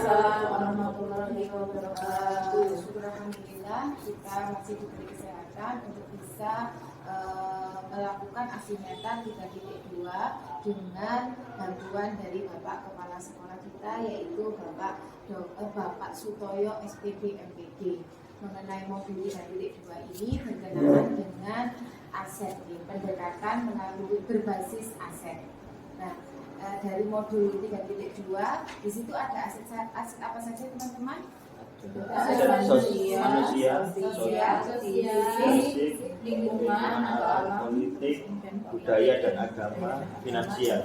Waalaikumsalam warahmatullahi wabarakatuh. Syukur alhamdulillah kita masih diberi kesehatan untuk bisa melakukan asimetan 3.2 dengan bantuan dari Bapak Kepala Sekolah kita, yaitu Bapak Sutoyo SPB MPD. Mengenai modul 3.2 ini berkenaan dengan aset, pendekatan melalui berbasis aset. Nah, dari modul 3.2 di situ ada aset apa saja teman-teman? Aset manusia, sosial, lingkungan, politik, budaya dan agama, finansial.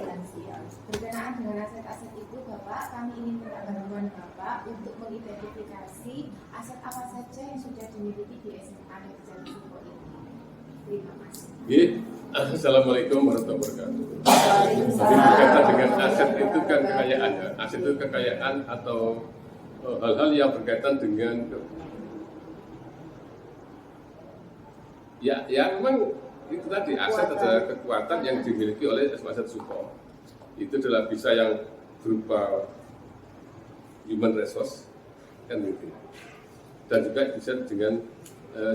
Berkenaan dengan aset-aset itu, Bapak, kami ingin minta bantuan Bapak untuk mengidentifikasi aset apa saja yang sudah dimiliki di SMA Negeri Suko ini. Terima kasih. Assalamualaikum warahmatullahi wabarakatuh. Berkaitan dengan aset itu kan kekayaan, aset itu kekayaan atau hal-hal yang berkaitan dengan ya memang itu tadi aset adalah kekuatan yang dimiliki oleh SMA Suko. Itu adalah bisa yang berupa human resource kan gitu. Dan juga bisa dengan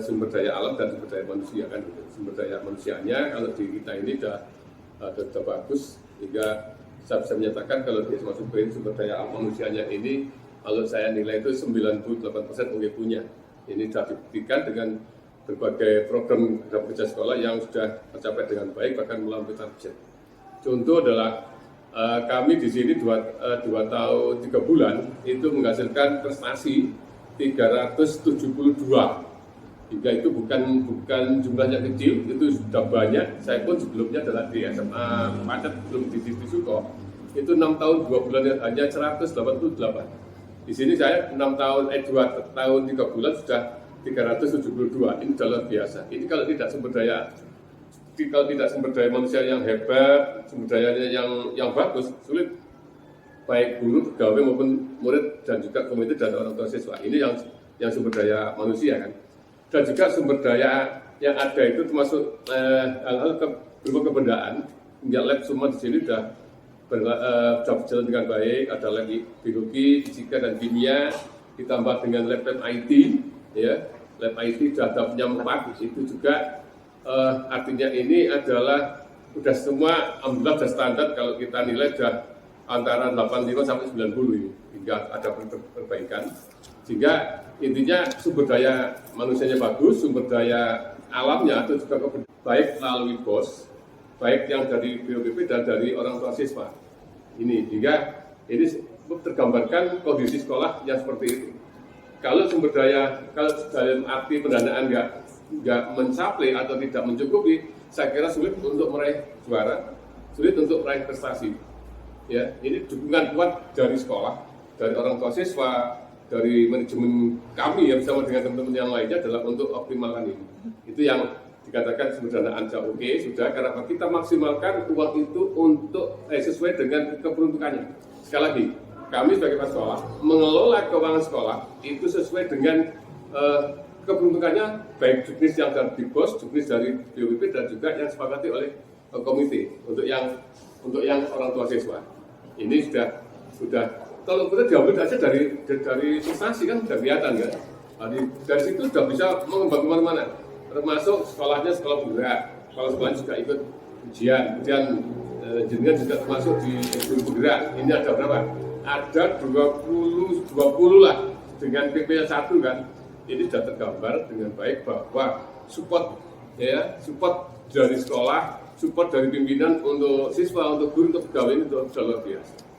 sumber daya alam dan sumber daya manusia kan gitu. Sumber daya manusianya kalau di kita ini sudah bagus, sehingga saya bisa menyatakan kalau di SMA Suko ini sumber daya alam manusianya ini kalau saya nilai itu 98% mungkin punya. Ini sudah dibuktikan dengan berbagai program kerja sekolah yang sudah tercapai dengan baik, bahkan melampaui target. Contoh adalah kami di sini 2 tahun 3 bulan itu menghasilkan prestasi 372. Hingga itu bukan jumlahnya kecil, itu sudah banyak. Saya pun sebelumnya adalah di SMA Pacet, belum di Suko. Itu 6 tahun 2 bulan hanya 188. Di sini saya 2 tahun 3 bulan sudah 372. Ini sudah luar biasa. Ini kalau tidak sumber daya manusia yang hebat, sumber dayanya yang bagus, sulit baik guru, pegawai maupun murid dan juga komite dan orang tua siswa. Ini yang sumber daya manusia kan. Dan juga sumber daya yang ada itu termasuk hal-hal berupa kebendaan. Hingga lab semua di sini sudah berjalan dengan baik. Ada lab biologi, fisika dan kimia, ditambah dengan lab IT, ya. Lab IT sudah ada punya 4. Itu juga artinya ini adalah sudah semua alhamdulillah sudah standar. Kalau kita nilai sudah antara 85 sampai 90 ini, hingga ada perbaikan. Sehingga intinya sumber daya manusianya bagus, sumber daya alamnya itu juga baik melalui BOS, baik yang dari BOPP dan dari orang tua siswa. Ini hingga ini tergambarkan kondisi sekolah yang seperti itu. Kalau sumber daya, kalau dalam arti pendanaan nggak mencapai atau tidak mencukupi, saya kira sulit untuk meraih juara, sulit untuk meraih prestasi. Ya, ini dukungan kuat dari sekolah, dari orang tua siswa, dari manajemen kami yang bersama dengan teman-teman yang lainnya adalah untuk optimalkan ini. Itu yang dikatakan sumber dana anja oke, sudah karena kita maksimalkan uang itu untuk sesuai dengan keperuntukannya. Sekali lagi, kami sebagai kepala sekolah mengelola keuangan sekolah itu sesuai dengan keperuntukannya, baik juknis yang dari BOS, juknis dari BOPP dan juga yang disepakati oleh komite untuk yang orang tua siswa. Ini sudah kalau kita diambil aja dari prestasi kan sudah kelihatan kan. Dari situ sudah bisa mengembang kemana-mana. Termasuk sekolahnya sekolah bergerak, sekolah juga ikut ujian, kemudian jenengan juga termasuk di guru bergerak. Ini ada berapa? Ada 20 lah dengan PP 1 kan. Ini sudah tergambar dengan baik bahwa support dari sekolah, support dari pimpinan untuk siswa, untuk guru, untuk pegawai ini sudah luar biasa.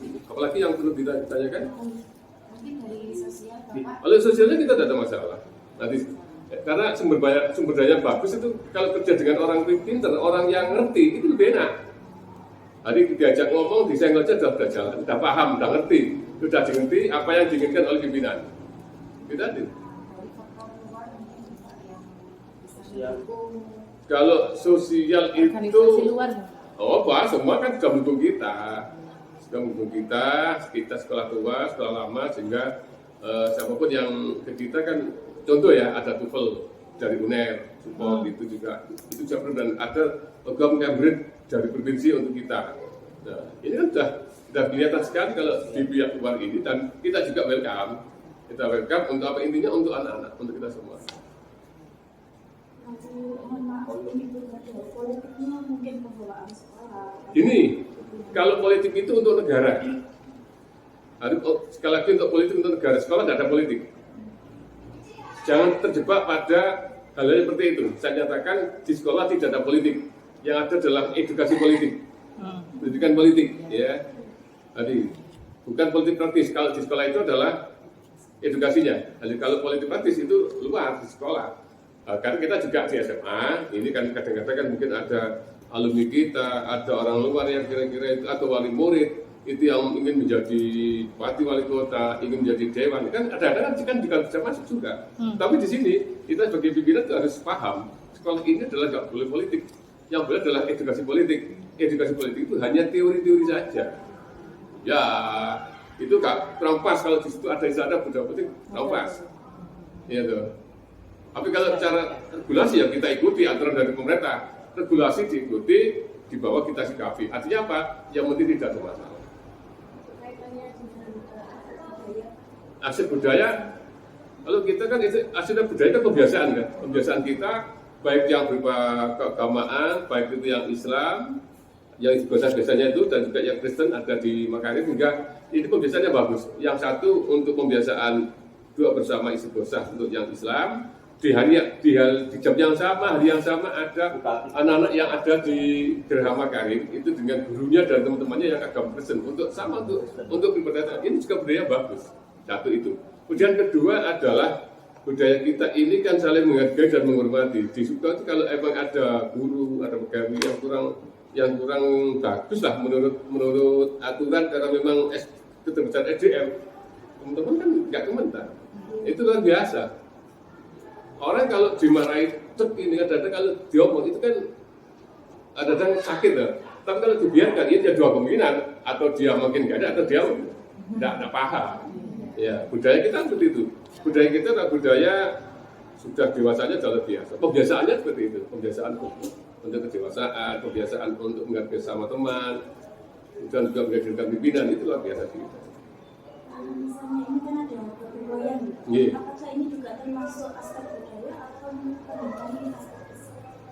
Apalagi yang perlu ditanyakan? Mungkin dari sosial, Bapak. Oleh sosialnya kita tidak ada masalah. Nanti karena sumber daya bagus itu kalau kerja dengan orang pintar, orang yang ngerti itu lebih enak. Tadi diajak ngomong, disenggol aja sudah jalan, sudah paham, sudah ngerti, sudah dimengerti apa yang diinginkan oleh pimpinan. Itu tadi. Kalau sosial itu, semua kan sudah mendukung kita sekolah tua, sekolah lama, sehingga siapapun yang ke kita kan, contoh ya, ada TOEFL dari UNER, support itu juga perlu, dan ada program Cambridge dari provinsi untuk kita. Nah, ini kan sudah Sudah kelihatan sekali kalau di pihak luar ini, dan kita juga welcome. Kita welcome untuk apa, intinya untuk anak-anak, untuk kita semua. Politiknya mungkin pengelolaan sekolah. Ini kalau politik itu untuk negara. Sekali lagi untuk politik untuk negara, sekolah tidak ada politik. Jangan terjebak pada hal-hal seperti itu. Saya nyatakan di sekolah tidak ada politik. Yang ada adalah edukasi politik, pendidikan politik, ya. Tadi bukan politik praktis. Kalau di sekolah itu adalah edukasinya. Jadi kalau politik praktis itu luar di sekolah. Karena kita juga di SMA, ini kan kadang-kadang kan mungkin ada alumni kita, ada orang luar yang kira-kira itu, atau wali murid itu yang ingin menjadi bupati, wali kota, ingin menjadi dewan, kan ada kan bisa masuk juga. Tapi di sini kita sebagai pimpinan harus paham, sekolah ini adalah nggak boleh politik. Yang boleh adalah edukasi politik. Edukasi politik itu hanya teori-teori saja. Ya, itu nggak kurang pas kalau di situ ada istilah budaya politik, kurang pas. Iya tuh. Tapi kalau bicara regulasi yang kita ikuti aturan dari pemerintah, regulasi diikuti, di bawah kita sikapi. Artinya apa? Yang penting tidak ada masalah. Aset budaya, kalau kita kan aset budaya kan kebiasaan kita, baik yang berupa keagamaan, baik itu yang Islam, yang biasanya itu, dan juga yang Kristen ada di Makarim, hingga ini kebiasaannya bagus. Yang satu untuk pembiasaan doa bersama istighosah untuk yang Islam, di jam yang sama, hari yang sama ada anak-anak yang ada di Gerham Makarim itu dengan gurunya dan teman-temannya yang agama Kristen untuk beribadah. Ini juga budaya bagus. Satu itu. Kemudian kedua adalah budaya kita ini kan saling menghargai dan menghormati. Di Suka itu kalau emang ada guru, ada pegawai yang kurang bagus lah menurut aturan, karena memang keterbatasan SDM, teman-teman kan nggak komentar. Itu luar biasa. Orang kalau dimarahi ini kadang-kadang kalau diomong itu kan kadang sakit lah. Tapi kalau dibiarkan ini ada dua kemungkinan, atau dia makin nggak ada, atau dia tidak paham. Ya, budaya kita seperti itu. Budaya kita adalah budaya sudah dewasanya jauh biasa. Pembiasaannya seperti itu. Pembiasaan untuk kedewasaan, pembiasaan untuk menghargai sama teman, dan juga menghadirkan pimpinan, itu luar biasa sih. Misalnya ini kan ada kebudayaan, apakah ini juga termasuk aspek budaya atau bukan aspek?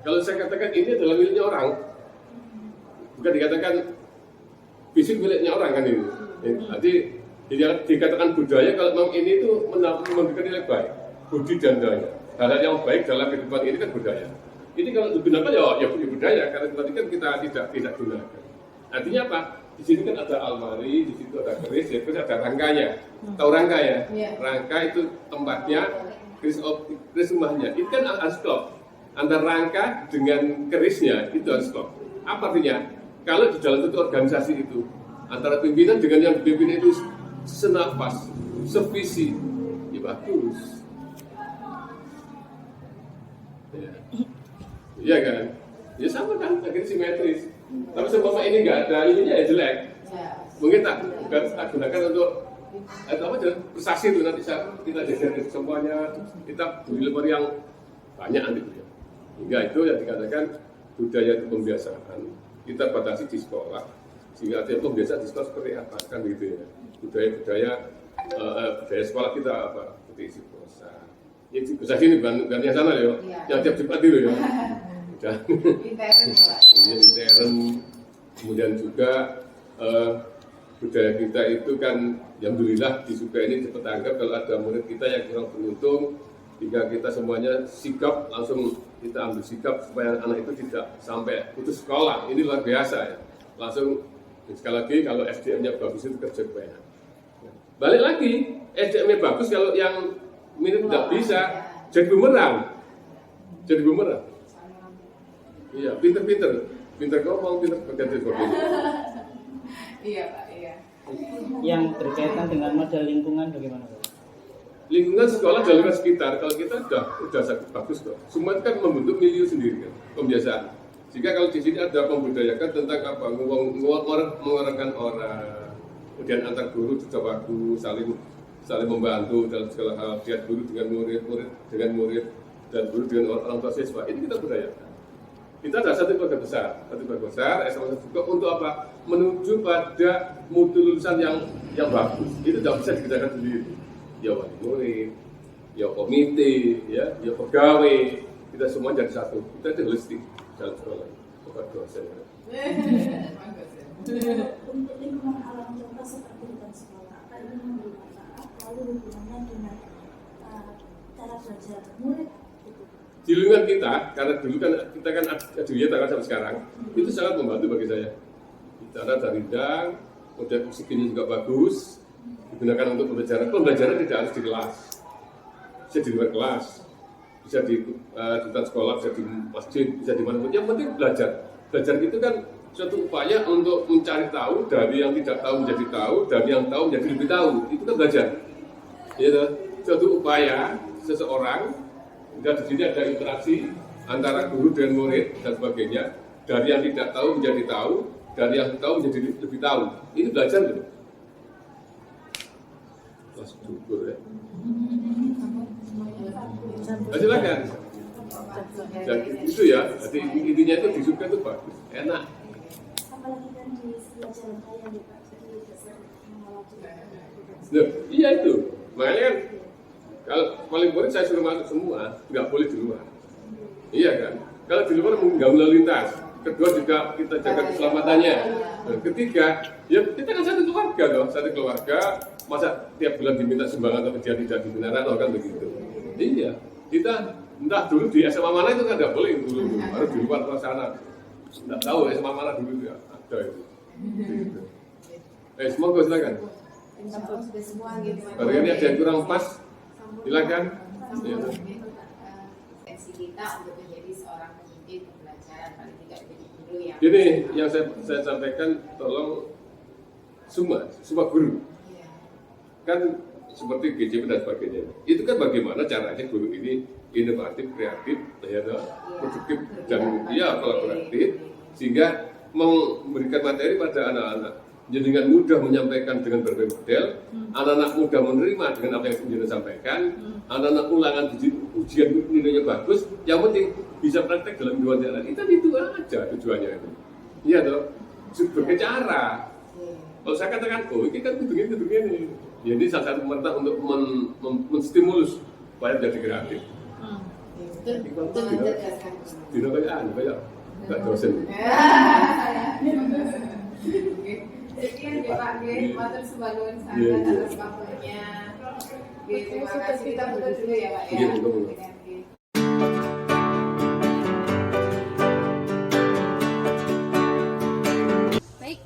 Kalau saya katakan ini adalah miliknya orang, bukan dikatakan fisik miliknya orang kan ini. Jadi dikatakan budaya kalau memang ini itu memberikan nilai baik, budi dan daya. Hal yang baik dalam kehidupan ini kan budaya. Ini kalau digunakan ya budaya, karena berarti kan kita tidak gunakan. Artinya apa? Di sini kan ada almari, di situ ada keris, ya terus ada rangkanya. Tahu rangka ya? Rangka itu tempatnya, keris rumahnya. Itu kan harus klop. Antara rangka dengan kerisnya itu harus klop. Apa artinya? Kalau di dalam satu organisasi itu, antara pimpinan dengan yang dipimpin itu senafas, sevisi, ya bagus. Iya kan? Ya sama kan, akhirnya simetris. Tapi seumpama ini nggak ada ininya ya jelek. Mungkin tak gunakan untuk apa aja prestasi itu nanti kita jajarin semuanya, kita beli lembar yang banyak nanti. Hingga itu yang dikatakan budaya itu pembiasaan. Kita batasi di sekolah, sehingga ada pembiasaan di sekolah seperti apa kan gitu ya. Budaya sekolah kita apa? Seperti istighosah. Ya istighosah ini bukan yang sana ya, yang tiap Jumat itu ya. Intern, kemudian juga budaya kita itu kan alhamdulillah di Suka ini cepat tanggap kalau ada murid kita yang kurang beruntung, hingga kita semuanya sikap langsung kita ambil sikap supaya anak itu tidak sampai putus sekolah. Ini luar biasa ya. Langsung sekali lagi kalau SDM-nya bagus itu kerja banyak. Balik lagi SDM-nya bagus, kalau yang minat tidak bisa jadi bumerang. Iya, pinter ngomong, pinter berganti sebagainya. Iya Pak, iya. Yang berkaitan dengan model lingkungan bagaimana Pak? Lingkungan sekolah dan lingkungan sekitar, kalau kita sudah sangat bagus kok. Semua itu kan membentuk milieu sendiri kan, pembiasaan. Jika kalau di sini ada membudayakan tentang apa, mengarahkan orang, kemudian antar guru juga bagus, saling membantu dalam segala hal, dia guru dengan murid, dan guru dengan orang tua siswa, ini kita budayakan. Kita ada satu keluarga besar, SMA juga untuk apa? Menuju pada mutu lulusan yang bagus itu tidak bisa dikerjakan sendiri. Ya wali murid, ya komite, ya pegawai, kita semua jadi satu. Kita itu holistik dalam sekolah. Bukan dosen. Untuk lingkungan alam contoh seperti di sekolah, apa ini memberi manfaat lalu hubungannya dengan cara belajar murid? Di lingkungan kita, karena dulu kan kita kan ada sampai sekarang, itu sangat membantu bagi saya. Cara dari ringan, kemudian oksigennya juga bagus, digunakan untuk pembelajaran. Pembelajaran tidak harus di kelas, bisa di luar kelas, bisa di hutan sekolah, bisa di masjid, bisa di mana pun. Yang penting belajar. Belajar itu kan suatu upaya untuk mencari tahu dari yang tidak tahu menjadi tahu, dari yang tahu menjadi lebih tahu. Itu kan belajar. Ya, suatu upaya seseorang. Dan di sini ada interaksi antara guru dan murid dan sebagainya. Dari yang tidak tahu menjadi tahu, dari yang tahu menjadi lebih tahu. Ini belajar gitu. Mas syukur ya. Silakan. Dan itu ya, jadi intinya itu disukai itu bagus, enak. Apalagi kan di pelajaran saya di Pak, jadi dasar Loh, iya itu. Makanya kan kalau paling murid saya suruh masuk semua, nggak boleh di luar. Iya kan? Kalau di luar mengganggu lalu lintas. Kedua juga kita jaga keselamatannya. Dan ketiga, ya kita kan satu keluarga loh, satu keluarga. Masa tiap bulan diminta sumbangan tapi dia tidak diminta kan begitu. Iya, kita entah dulu di SMA mana itu kan nggak boleh dulu, harus di luar sana. Nggak tahu SMA mana dulu ya ada itu. Semoga silakan. Sudah semua gitu. Kalau ini ada yang kurang pas, silakan. Ya. Potensi kita untuk menjadi seorang pemimpin pembelajaran paling tidak menjadi guru yang. Ini yang saya sampaikan, tolong semua guru. Iya. Kan seperti GJP dan sebagainya. Itu kan bagaimana caranya guru ini inovatif, kreatif, ya, produktif dan kolaboratif sehingga memberikan materi pada anak-anak. Jadi dengan mudah menyampaikan dengan berbagai model, anak-anak mudah menerima dengan apa yang saya sampaikan, anak-anak ulangan ujian nilainya bagus, yang penting bisa praktek dalam dua jalan. Itu aja tujuannya itu. Iya toh, sebagai cara. Kalau saya katakan, ini kan begini. Ya, ini salah satu pemerintah untuk menstimulus supaya menjadi kreatif. Betul mencerdaskan. Tidak banyak, nggak dosen. Sekian ya Pak, matur suwun sangat atas waktunya. Terima kasih, kita tutup dulu ya Pak ya. Baik,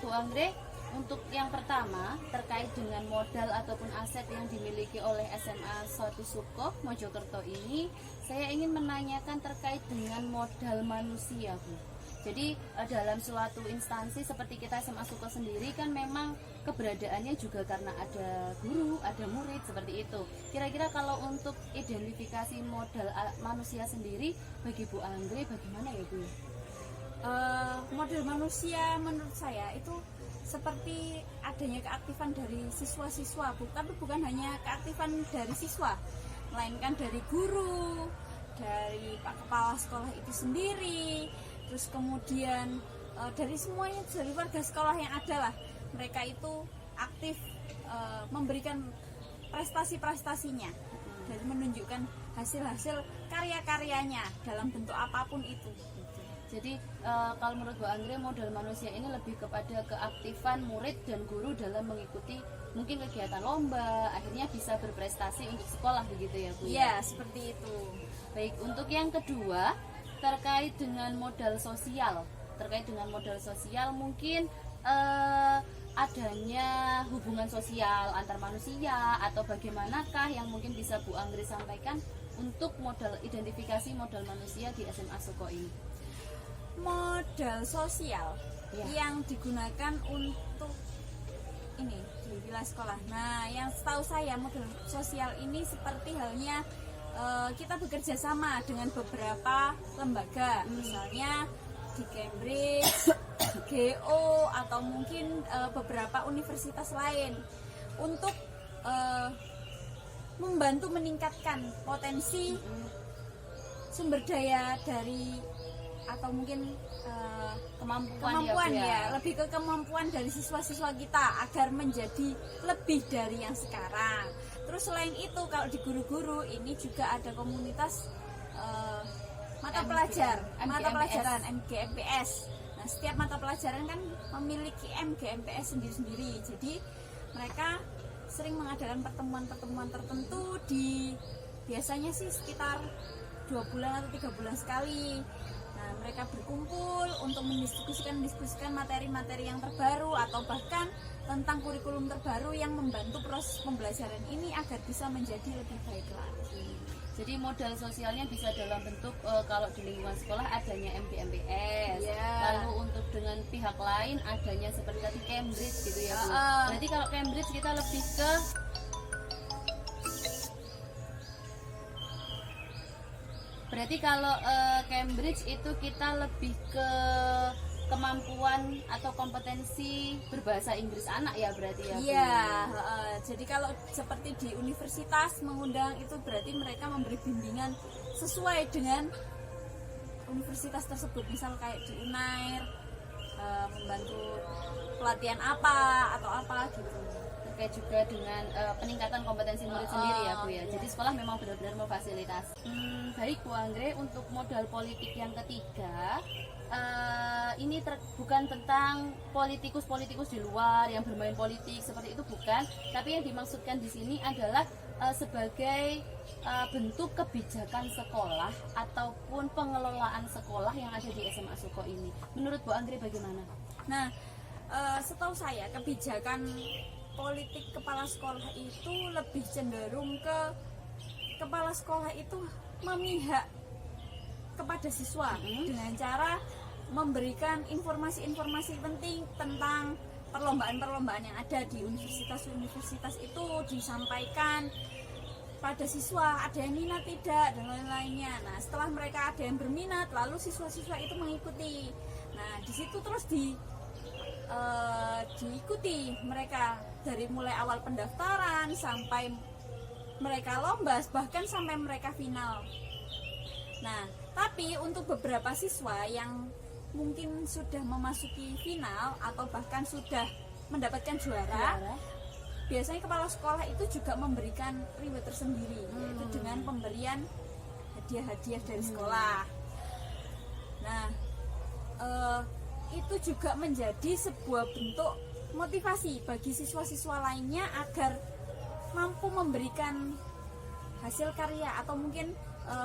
Bu Anggrek, untuk yang pertama terkait dengan modal ataupun aset yang dimiliki oleh SMA 1 Sukoh Mojokerto ini, saya ingin menanyakan terkait dengan modal manusia, Bu. Jadi dalam suatu instansi seperti kita SMA Sukoh sendiri kan memang keberadaannya juga karena ada guru, ada murid seperti itu. Kira-kira kalau untuk identifikasi modal manusia sendiri bagi Bu Anggrek bagaimana ya Bu? Model manusia menurut saya itu seperti adanya keaktifan dari siswa-siswa, tapi bukan hanya keaktifan dari siswa, melainkan dari guru, dari Pak Kepala Sekolah itu sendiri, terus kemudian dari semuanya, dari warga sekolah yang ada lah, mereka itu aktif memberikan prestasi-prestasinya dan menunjukkan hasil-hasil karya-karyanya dalam bentuk apapun itu. Jadi kalau menurut Bu Anggrek modal manusia ini lebih kepada keaktifan murid dan guru dalam mengikuti mungkin kegiatan lomba, akhirnya bisa berprestasi untuk sekolah begitu ya Bu? Iya, seperti itu. Baik, untuk yang kedua terkait dengan modal sosial. Terkait dengan modal sosial mungkin adanya hubungan sosial antar manusia atau bagaimanakah yang mungkin bisa Bu Anggrek sampaikan untuk modal identifikasi modal manusia di SMA Sukoh ini? Modal sosial ya, yang digunakan untuk ini di wilayah sekolah. Nah, yang setahu saya modal sosial ini seperti halnya kita bekerja sama dengan beberapa lembaga, misalnya di Cambridge, GO, atau mungkin beberapa universitas lain untuk membantu meningkatkan potensi sumber daya dari atau mungkin Kemampuan kemampuan ya, Bu, ya, lebih ke kemampuan dari siswa-siswa kita agar menjadi lebih dari yang sekarang. Terus selain itu kalau di guru-guru ini juga ada komunitas mata pelajaran MGMPS. Nah, setiap mata pelajaran kan memiliki MGMPS sendiri-sendiri. Jadi mereka sering mengadakan pertemuan-pertemuan tertentu di biasanya sih sekitar 2 bulan atau 3 bulan sekali. Nah, mereka berkumpul untuk mendiskusikan materi-materi yang terbaru atau bahkan tentang kurikulum terbaru yang membantu proses pembelajaran ini agar bisa menjadi lebih baik lagi. Jadi modal sosialnya bisa dalam bentuk kalau di lingkungan sekolah adanya MPMPS, lalu untuk dengan pihak lain adanya seperti tadi Cambridge gitu ya Bu. Berarti kalau Cambridge kita lebih ke Cambridge itu kita lebih ke kemampuan atau kompetensi berbahasa Inggris anak ya berarti ya Bu? Iya, jadi kalau seperti di universitas mengundang itu berarti mereka memberi bimbingan sesuai dengan universitas tersebut. Misal kayak di Unair membantu pelatihan apa atau apa gitu. Terkait juga dengan peningkatan kompetensi murid sendiri ya Bu ya. Jadi sekolah memang benar-benar memfasilitasi. Baik Bu Anggrek, untuk modal politik yang ketiga, ini bukan tentang politikus-politikus di luar yang bermain politik seperti itu, bukan. Tapi yang dimaksudkan di sini adalah sebagai bentuk kebijakan sekolah ataupun pengelolaan sekolah yang ada di SMA Suko ini. Menurut Bu Anggrek bagaimana? Nah, setahu saya kebijakan politik kepala sekolah itu lebih cenderung ke kepala sekolah itu memihak kepada siswa dengan cara memberikan informasi-informasi penting tentang perlombaan-perlombaan yang ada di universitas-universitas itu disampaikan pada siswa, ada yang minat tidak dan lain-lainnya. Nah, setelah mereka ada yang berminat, lalu siswa-siswa itu mengikuti. Nah, di situ terus diikuti mereka dari mulai awal pendaftaran sampai mereka lomba, bahkan sampai mereka final. Nah, tapi untuk beberapa siswa yang mungkin sudah memasuki final atau bahkan sudah mendapatkan juara, biasanya kepala sekolah itu juga memberikan reward tersendiri, yaitu dengan pemberian hadiah-hadiah dari sekolah. Nah, itu juga menjadi sebuah bentuk motivasi bagi siswa-siswa lainnya agar mampu memberikan hasil karya atau mungkin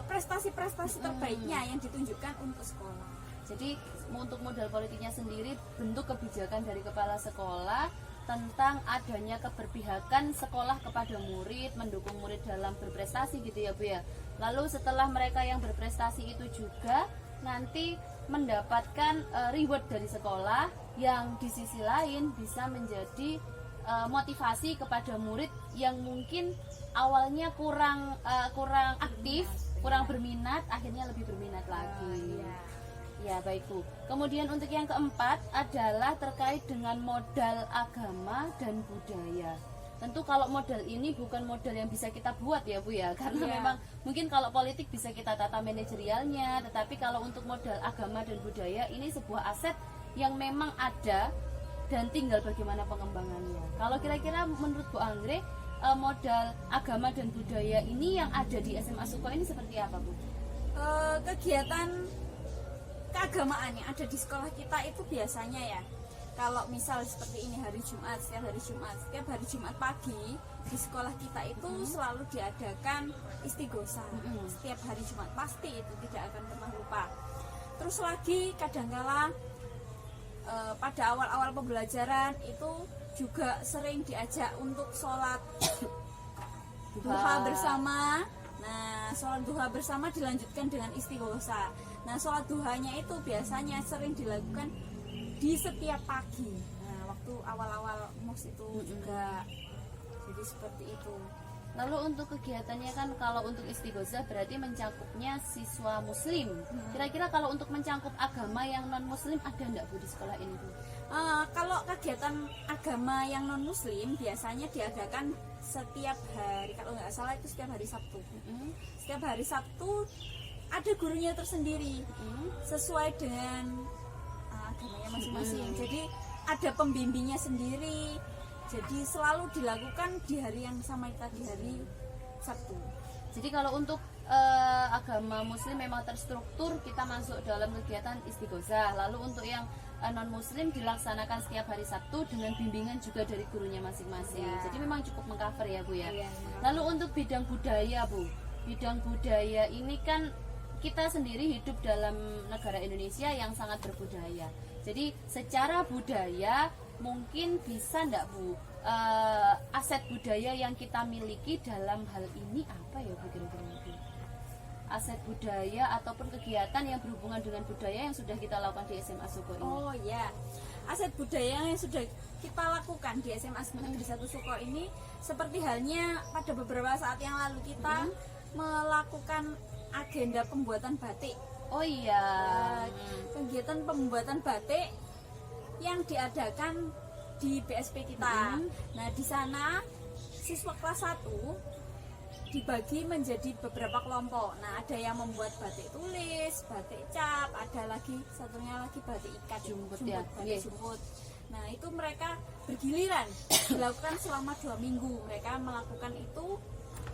prestasi-prestasi terbaiknya yang ditunjukkan untuk sekolah. Jadi untuk modal politiknya sendiri bentuk kebijakan dari kepala sekolah tentang adanya keberpihakan sekolah kepada murid, mendukung murid dalam berprestasi gitu ya Bu ya. Lalu setelah mereka yang berprestasi itu juga nanti mendapatkan reward dari sekolah yang di sisi lain bisa menjadi motivasi kepada murid yang mungkin awalnya kurang aktif, kurang berminat, akhirnya lebih berminat lagi. Ya baik Bu. Kemudian untuk yang keempat adalah terkait dengan modal agama dan budaya. Tentu kalau modal ini bukan modal yang bisa kita buat ya Bu ya, karena memang mungkin kalau politik bisa kita tata manajerialnya, tetapi kalau untuk modal agama dan budaya ini sebuah aset yang memang ada dan tinggal bagaimana pengembangannya. Kalau kira-kira menurut Bu Anggrek, modal agama dan budaya ini yang ada di SMA Suko ini seperti apa Bu? Kegiatan keagamaan yang ada di sekolah kita itu biasanya ya, kalau misal seperti ini hari Jumat, setiap hari Jumat pagi di sekolah kita itu selalu diadakan istighosa. Setiap hari Jumat pasti itu tidak akan pernah lupa. Terus lagi kadangkala pada awal-awal pembelajaran itu juga sering diajak untuk sholat duha bersama. Nah, sholat duha bersama dilanjutkan dengan istighosa. Nah, sholat duhanya itu biasanya sering dilakukan di setiap pagi. Nah, waktu awal-awal MOS itu juga jadi seperti itu. Lalu untuk kegiatannya kan kalau untuk istighosa berarti mencangkupnya siswa muslim. Kira-kira kalau untuk mencangkup agama yang non muslim ada enggak Bu di sekolah ini Bu? Kalau kegiatan agama yang non muslim biasanya diadakan setiap hari, kalau nggak salah itu setiap hari Sabtu. Setiap hari Sabtu ada gurunya tersendiri sesuai dengan agamanya masing-masing. Jadi ada pembimbingnya sendiri. Jadi selalu dilakukan di hari yang sama tadi, hari Sabtu. Jadi kalau untuk agama Muslim memang terstruktur, kita masuk dalam kegiatan istighosah. Lalu untuk yang non Muslim dilaksanakan setiap hari Sabtu dengan bimbingan juga dari gurunya masing-masing. Ya. Jadi memang cukup mengcover ya Bu ya. Iya. Lalu untuk bidang budaya Bu, bidang budaya ini kan kita sendiri hidup dalam negara Indonesia yang sangat berbudaya. Jadi secara budaya mungkin bisa enggak Bu, aset budaya yang kita miliki dalam hal ini apa ya Bu kira-kira Bu? Aset budaya ataupun kegiatan yang berhubungan dengan budaya yang sudah kita lakukan di SMA Suko ini. Oh ya, aset budaya yang sudah kita lakukan di SMA Negeri 1 Suko ini seperti halnya pada beberapa saat yang lalu kita melakukan agenda pembuatan batik. Oh iya. Kegiatan pembuatan batik yang diadakan di BSP kita. Nah, di sana siswa kelas 1 dibagi menjadi beberapa kelompok. Nah, ada yang membuat batik tulis, batik cap, ada lagi satunya lagi batik ikat, Jumput ya. batik jumput. Nah, itu mereka bergiliran dilakukan selama 2 minggu. Mereka melakukan itu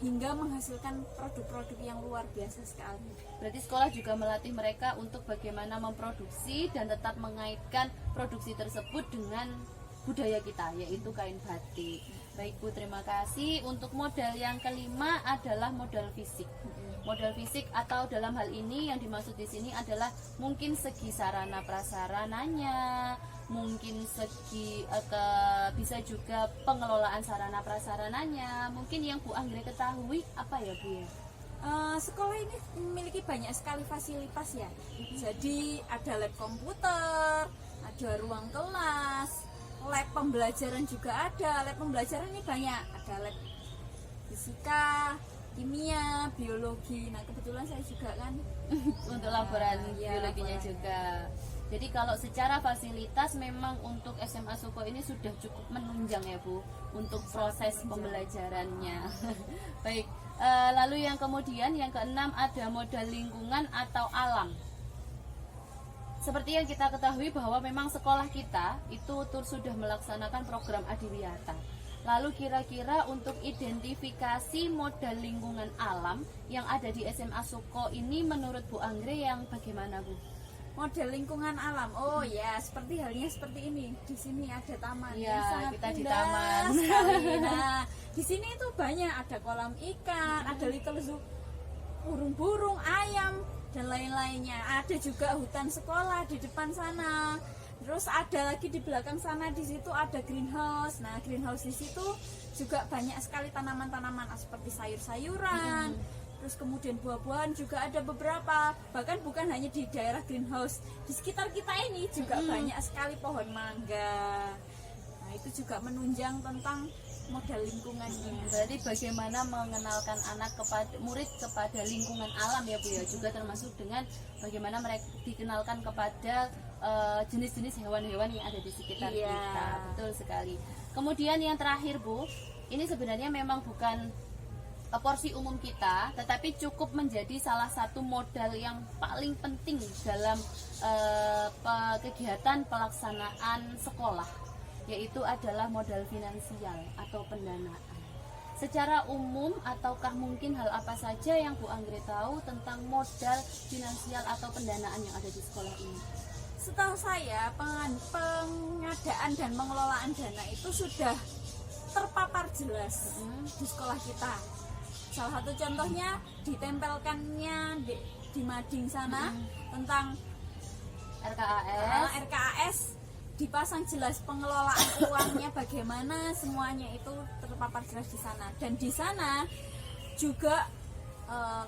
hingga menghasilkan produk-produk yang luar biasa sekali. Berarti sekolah juga melatih mereka untuk bagaimana memproduksi dan tetap mengaitkan produksi tersebut dengan budaya kita, yaitu kain batik. Baik Bu, terima kasih. Untuk modal yang kelima adalah modal fisik. Modal fisik atau dalam hal ini yang dimaksud di sini adalah mungkin segi sarana prasarananya, mungkin segi bisa juga pengelolaan sarana prasarananya. Mungkin yang Bu Anggrek ketahui apa ya Bu ya? Sekolah ini memiliki banyak sekali fasilitas ya. Jadi ada lab komputer, ada ruang kelas, lab pembelajaran juga ada. Lab pembelajaran ini banyak, ada lab fisika, kimia, biologi. Nah, kebetulan saya juga kan Untuk laboratorium ya, biologinya laboratorium. juga. Jadi kalau secara fasilitas memang untuk SMA Suko ini sudah cukup menunjang ya Bu untuk proses pembelajarannya. Baik, lalu yang kemudian yang keenam ada modal lingkungan atau alam. Seperti yang kita ketahui bahwa memang sekolah kita itu sudah melaksanakan program Adiwiyata. Lalu kira-kira untuk identifikasi modal lingkungan alam yang ada di SMA Suko ini menurut Bu Anggrek yang bagaimana Bu? model lingkungan alam. Oh ya, seperti halnya seperti ini. Di sini ada taman. Iya, yang sangat kita di indah taman. sekali. Nah, di sini itu banyak ada kolam ikan, ada little zoo, burung-burung, ayam dan lain-lainnya. Ada juga hutan sekolah di depan sana. Terus ada lagi di belakang sana, di situ ada greenhouse. Nah, greenhouse di situ juga banyak sekali tanaman-tanaman seperti sayur-sayuran. Terus kemudian buah-buahan juga ada beberapa. Bahkan bukan hanya di daerah greenhouse, di sekitar kita ini juga banyak sekali pohon mangga. Nah, itu juga menunjang tentang modal lingkungannya. Berarti bagaimana mengenalkan anak kepada murid kepada lingkungan alam ya Bu ya, juga termasuk dengan bagaimana mereka dikenalkan kepada jenis-jenis hewan-hewan yang ada di sekitar Iya. kita. Betul sekali. Kemudian yang terakhir Bu, ini sebenarnya memang bukan porsi umum kita, tetapi cukup menjadi salah satu modal yang paling penting dalam kegiatan pelaksanaan sekolah, yaitu adalah modal finansial atau pendanaan. Secara umum, ataukah mungkin hal apa saja yang Bu Anggrek tahu tentang modal finansial atau pendanaan yang ada di sekolah ini? Setahu saya, pengadaan dan pengelolaan dana itu sudah terpapar jelas di sekolah kita. Salah satu contohnya ditempelkannya di mading sana tentang RKAS, dipasang jelas pengelolaan uangnya bagaimana, semuanya itu terpapar jelas di sana. Dan di sana juga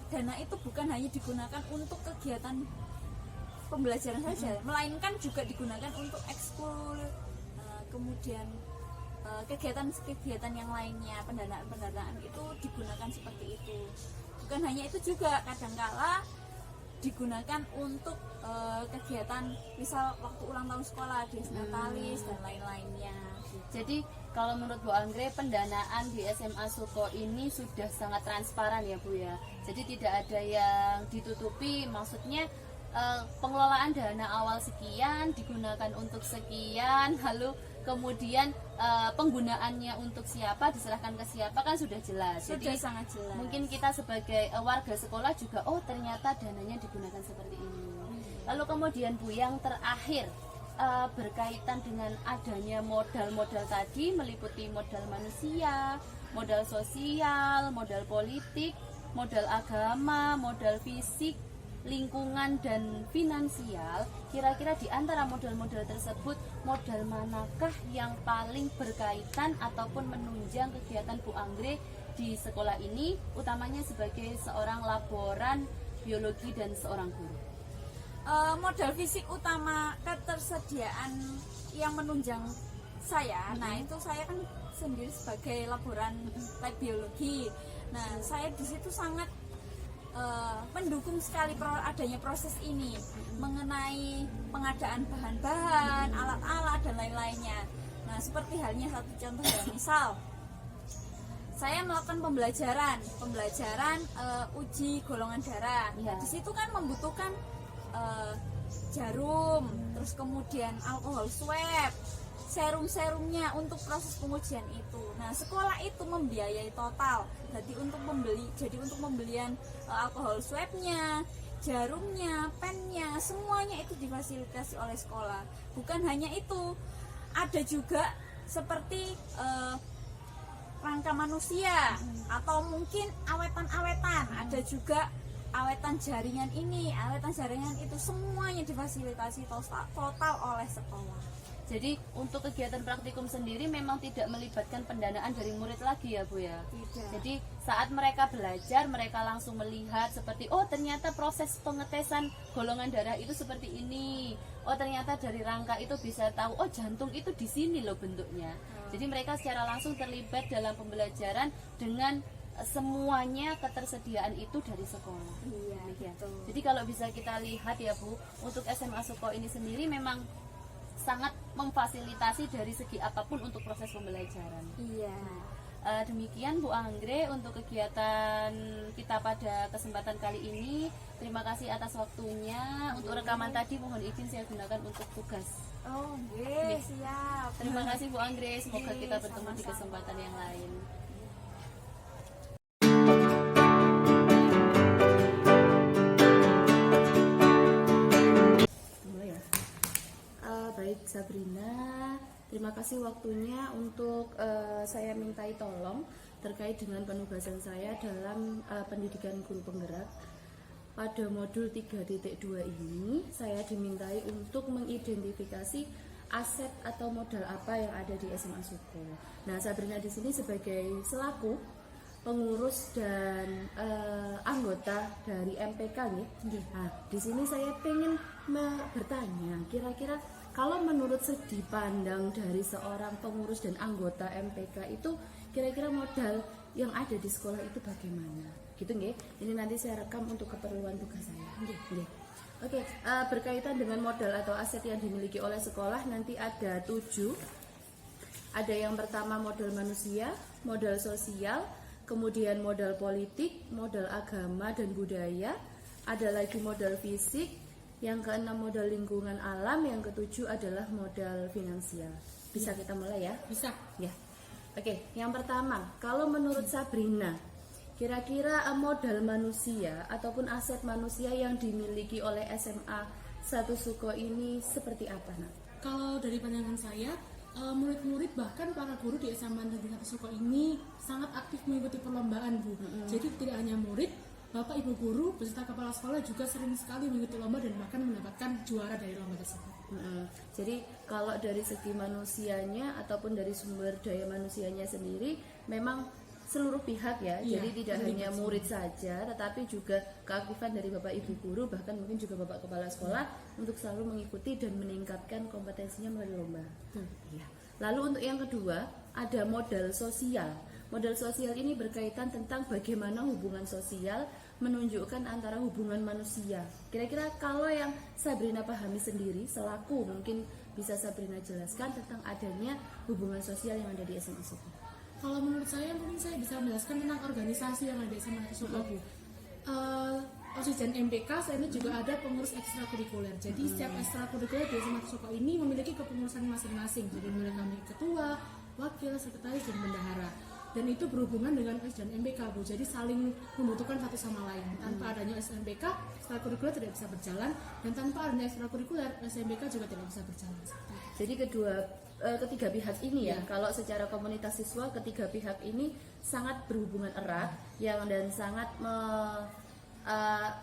dana itu bukan hanya digunakan untuk kegiatan pembelajaran saja, melainkan juga digunakan untuk ekskul, kemudian kegiatan-kegiatan yang lainnya, pendanaan itu digunakan seperti itu. Bukan hanya itu juga, kadangkala digunakan untuk kegiatan misal waktu ulang tahun sekolah, dies natalis dan lain-lainnya. Jadi kalau menurut Bu Anggrek pendanaan di SMA Suko ini sudah sangat transparan ya Bu ya. Jadi tidak ada yang ditutupi, maksudnya pengelolaan dana awal sekian digunakan untuk sekian, lalu kemudian penggunaannya untuk siapa, diserahkan ke siapa kan sudah jelas. Sudah Jadi sangat jelas. mungkin kita sebagai warga sekolah juga oh ternyata dananya digunakan seperti ini. Lalu kemudian Bu yang terakhir berkaitan dengan adanya modal-modal tadi meliputi modal manusia, modal sosial, modal politik, modal agama, modal fisik, lingkungan dan finansial. Kira-kira di antara modal-modal tersebut modal manakah yang paling berkaitan ataupun menunjang kegiatan Bu Anggrek di sekolah ini, utamanya sebagai seorang laboran biologi dan seorang guru? Modal fisik utama ketersediaan yang menunjang saya. Nah, itu saya kan sendiri sebagai laboran lab biologi. Nah, saya di situ sangat mendukung sekali adanya proses ini mengenai pengadaan bahan-bahan, alat-alat dan lain-lainnya. Nah, seperti halnya satu contoh ya, misal saya melakukan pembelajaran uji golongan darah. Ya. Di situ kan membutuhkan jarum, terus kemudian alkohol swab, serum-serumnya untuk proses pengujian itu. Nah, sekolah itu membiayai total. Jadi untuk pembelian alkohol swabnya, jarumnya, pennya, semuanya itu difasilitasi oleh sekolah. Bukan hanya itu, ada juga seperti rangka manusia atau mungkin awetan-awetan. Ada juga awetan jaringan ini, awetan jaringan itu, semuanya difasilitasi total oleh sekolah. Jadi untuk kegiatan praktikum sendiri memang tidak melibatkan pendanaan dari murid lagi ya Bu ya? Tidak. Jadi saat mereka belajar, mereka langsung melihat seperti oh ternyata proses pengetesan golongan darah itu seperti ini. Oh ternyata dari rangka itu bisa tahu oh jantung itu di sini loh bentuknya. Jadi mereka secara langsung terlibat dalam pembelajaran dengan semuanya ketersediaan itu dari sekolah. Iya, betul. Jadi kalau bisa kita lihat ya Bu, untuk SMA Suko ini sendiri memang sangat memfasilitasi dari segi apapun untuk proses pembelajaran. Iya. Demikian Bu Anggrek untuk kegiatan kita pada kesempatan kali ini. Terima kasih atas waktunya. Untuk rekaman tadi mohon izin saya gunakan untuk tugas. Oh, siap. Terima kasih Bu Anggrek. Semoga kita bertemu di sama-sama. kesempatan yang lain. Baik Sabrina, terima kasih waktunya untuk saya mintai tolong terkait dengan penugasan saya dalam pendidikan guru penggerak. Pada modul 3.2 ini saya dimintai untuk mengidentifikasi aset atau modal apa yang ada di SMA Suko. Nah, Sabrina di sini sebagai selaku pengurus dan anggota dari MPK nih. Nah, di sini saya pengen bertanya, kira-kira kalau menurut segi pandang dari seorang pengurus dan anggota MPK itu kira-kira modal yang ada di sekolah itu bagaimana? Gitu nggih. Ini nanti saya rekam untuk keperluan tugas saya. Nggih. Oke, berkaitan dengan modal atau aset yang dimiliki oleh sekolah nanti ada 7. Ada yang pertama modal manusia, modal sosial, kemudian modal politik, modal agama dan budaya, ada lagi modal fisik, yang keenam modal lingkungan alam, yang ketujuh adalah modal finansial. Bisa kita mulai ya? Bisa. Ya. Oke, yang pertama, kalau menurut Sabrina, kira-kira modal manusia ataupun aset manusia yang dimiliki oleh SMA 1 Suko ini seperti apa, Nak? Kalau dari pandangan saya, murid-murid bahkan para guru di SMA Negeri 1 Suko ini sangat aktif mengikuti perlombaan, Bu. Jadi tidak hanya murid, Bapak Ibu guru beserta kepala sekolah juga sering sekali mengikuti lomba dan bahkan mendapatkan juara dari lomba tersebut. Jadi kalau dari segi manusianya ataupun dari sumber daya manusianya sendiri memang seluruh pihak ya, Iya, jadi tidak terlibat hanya semua. murid saja, tetapi juga keaktifan dari Bapak Ibu guru, bahkan mungkin juga Bapak Kepala Sekolah untuk selalu mengikuti dan meningkatkan kompetensinya melalui lomba. Ya. Lalu untuk yang kedua ada modal sosial. Modal sosial ini berkaitan tentang bagaimana hubungan sosial menunjukkan antara hubungan manusia. Kira-kira kalau yang Sabrina pahami sendiri selaku mungkin bisa Sabrina jelaskan tentang adanya hubungan sosial yang ada di SMA Suko? Kalau menurut saya mungkin saya bisa menjelaskan tentang organisasi yang ada di SMA Suko, Bu. OSIS dan MPK selain itu juga ada pengurus ekstrakurikuler. Jadi setiap ekstrakurikuler di SMA Suko ini memiliki kepengurusan masing-masing. Jadi mereka memiliki ketua, wakil, sekretaris, dan bendahara. Dan itu berhubungan dengan OSIS dan MPK, Bu. Jadi saling membutuhkan satu sama lain. Tanpa adanya OSIS dan MPK, ekstrakurikuler tidak bisa berjalan, dan tanpa adanya ekstrakurikuler, OSIS dan MPK juga tidak bisa berjalan. Jadi ketiga pihak ini ya, kalau secara komunitas siswa ketiga pihak ini sangat berhubungan erat, dan sangat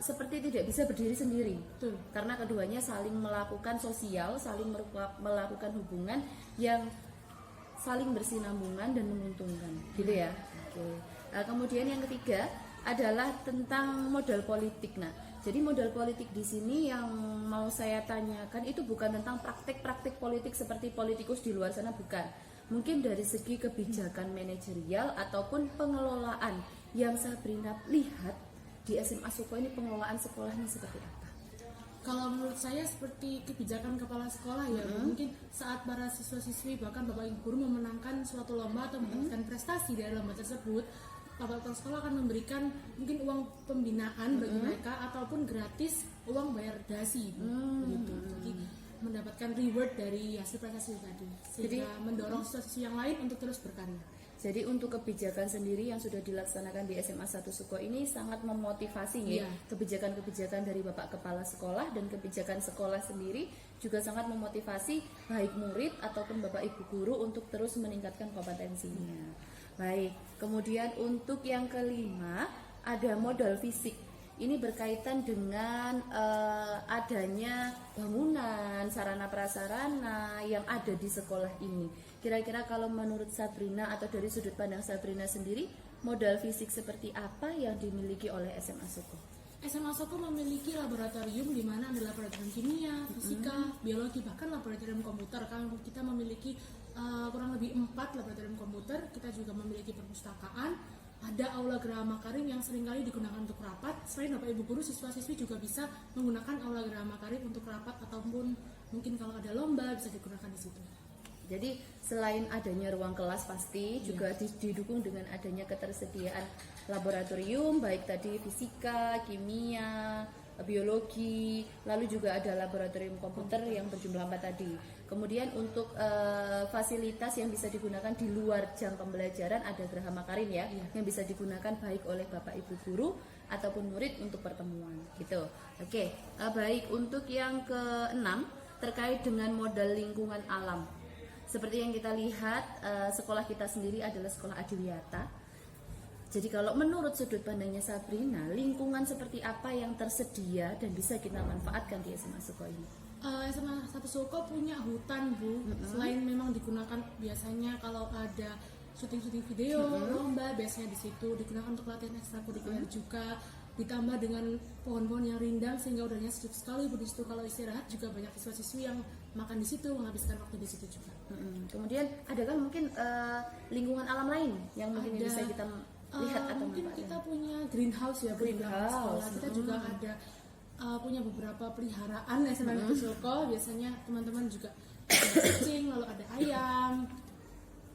seperti tidak bisa berdiri sendiri. Betul. Karena keduanya saling melakukan sosial, saling melakukan hubungan yang saling bersinambungan dan menguntungkan, gitu ya. Oke. Kemudian yang ketiga adalah tentang modal politik. Nah, jadi modal politik di sini yang mau saya tanyakan itu bukan tentang praktik-praktik politik seperti politikus di luar sana, bukan. Mungkin dari segi kebijakan manajerial ataupun pengelolaan yang Sabrina lihat di SMA Suko ini, pengelolaan sekolahnya seperti apa? Kalau menurut saya seperti kebijakan kepala sekolah ya, mungkin saat para siswa-siswi bahkan bapak ibu guru memenangkan suatu lomba atau mendapatkan prestasi dari lomba tersebut, bapak kepala sekolah akan memberikan mungkin uang pembinaan bagi mereka ataupun gratis uang bayar dasi, begitu. Jadi mendapatkan reward dari hasil prestasi tadi, sehingga mendorong siswa-siswi yang lain untuk terus berkarya. Jadi untuk kebijakan sendiri yang sudah dilaksanakan di SMA 1 Suko ini sangat memotivasi ya. Kebijakan-kebijakan dari Bapak Kepala Sekolah dan kebijakan sekolah sendiri juga sangat memotivasi baik murid ataupun Bapak Ibu guru untuk terus meningkatkan kompetensinya. Baik, kemudian untuk yang kelima ada modal fisik. Ini berkaitan dengan adanya bangunan, sarana prasarana yang ada di sekolah ini. Kira-kira kalau menurut Sabrina atau dari sudut pandang Sabrina sendiri, modal fisik seperti apa yang dimiliki oleh SMA Suko? SMA Suko memiliki laboratorium di mana ada laboratorium kimia, fisika, biologi, bahkan laboratorium komputer. Kalau kita memiliki kurang lebih 4 laboratorium komputer, kita juga memiliki perpustakaan, ada aula Geraha Makarim yang seringkali digunakan untuk rapat. Selain Bapak Ibu guru, siswa-siswi juga bisa menggunakan aula Geraha Makarim untuk rapat ataupun mungkin kalau ada lomba bisa digunakan di situ. Jadi selain adanya ruang kelas pasti juga didukung dengan adanya ketersediaan laboratorium baik tadi fisika, kimia, biologi, lalu juga ada laboratorium komputer yang berjumlah 4 tadi. Kemudian untuk fasilitas yang bisa digunakan di luar jam pembelajaran ada Geraha Makarim ya, yang bisa digunakan baik oleh Bapak Ibu guru ataupun murid untuk pertemuan gitu. Oke, baik untuk yang ke-6 terkait dengan modal lingkungan alam. Seperti yang kita lihat, sekolah kita sendiri adalah sekolah adiwiyata. Jadi kalau menurut sudut pandangnya Sabrina, lingkungan seperti apa yang tersedia dan bisa kita manfaatkan di SMA Suko ini? SMA 1 Suko punya hutan, Bu. Selain memang digunakan biasanya kalau ada syuting-syuting video, lomba, biasanya di situ digunakan untuk latihan ekstrakurikuler juga. Ditambah dengan pohon-pohon yang rindang sehingga udaranya sejuk sekali. Di situ kalau istirahat juga banyak siswa-siswi yang makan di situ, menghabiskan waktu di situ juga. Kemudian ada kan mungkin lingkungan alam lain yang mungkin bisa kita lihat atau mungkin manfaatkan? kita punya greenhouse ya, Greenhouse. Kita juga ada punya beberapa peliharaan ya SMA 1 Suko. Biasanya teman-teman juga ada kucing, lalu ada ayam.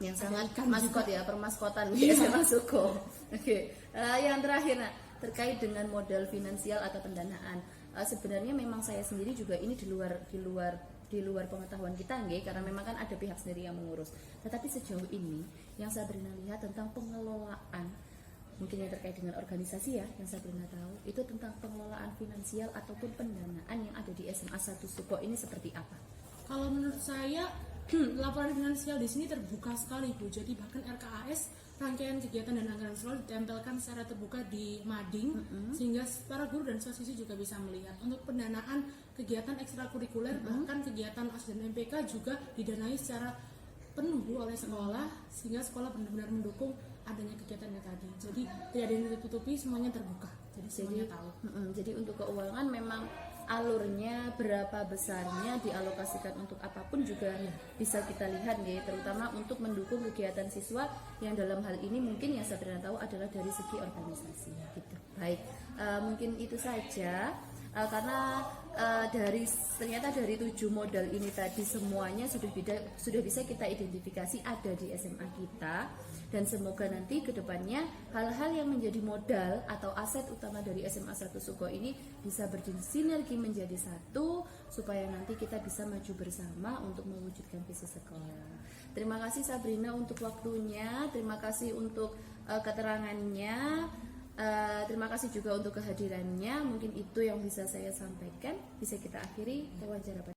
Yang sangat maskot ya, permaskotan di SMA Suko. Oke. Yang terakhir terkait dengan modal finansial atau pendanaan. Sebenarnya memang saya sendiri juga ini di luar pengetahuan kita nggih, karena memang kan ada pihak sendiri yang mengurus. Tetapi sejauh ini yang Sabrina lihat tentang pengelolaan, mungkin yang terkait dengan organisasi ya, yang Sabrina tahu itu tentang pengelolaan finansial ataupun pendanaan yang ada di SMA 1 Suko ini seperti apa? Kalau menurut saya laporan finansial di sini terbuka sekali, Bu. Jadi bahkan RKAS, rangkaian kegiatan dan anggaran sekolah ditempelkan secara terbuka di mading, sehingga para guru dan siswa-siswi juga bisa melihat. Untuk pendanaan kegiatan ekstrakurikuler, bahkan kegiatan OSIS dan MPK juga didanai secara penuh, Bu, oleh sekolah, sehingga sekolah benar-benar mendukung adanya kegiatannya tadi. Jadi tidak ada yang ditutupi, semuanya terbuka. Jadi semuanya tahu. Jadi untuk keuangan memang alurnya berapa besarnya dialokasikan untuk apapun juga bisa kita lihat nih, terutama untuk mendukung kegiatan siswa yang dalam hal ini mungkin yang Sabrina tahu adalah dari segi organisasi gitu. Baik, mungkin itu saja karena ternyata dari 7 modal ini tadi semuanya sudah bisa kita identifikasi ada di SMA kita, dan semoga nanti kedepannya hal-hal yang menjadi modal atau aset utama dari SMA 1 Suko ini bisa bersinergi menjadi satu supaya nanti kita bisa maju bersama untuk mewujudkan visi sekolah. Terima kasih Sabrina untuk waktunya, terima kasih untuk keterangannya. Terima kasih juga untuk kehadirannya. Mungkin itu yang bisa saya sampaikan. Bisa kita akhiri wawancara.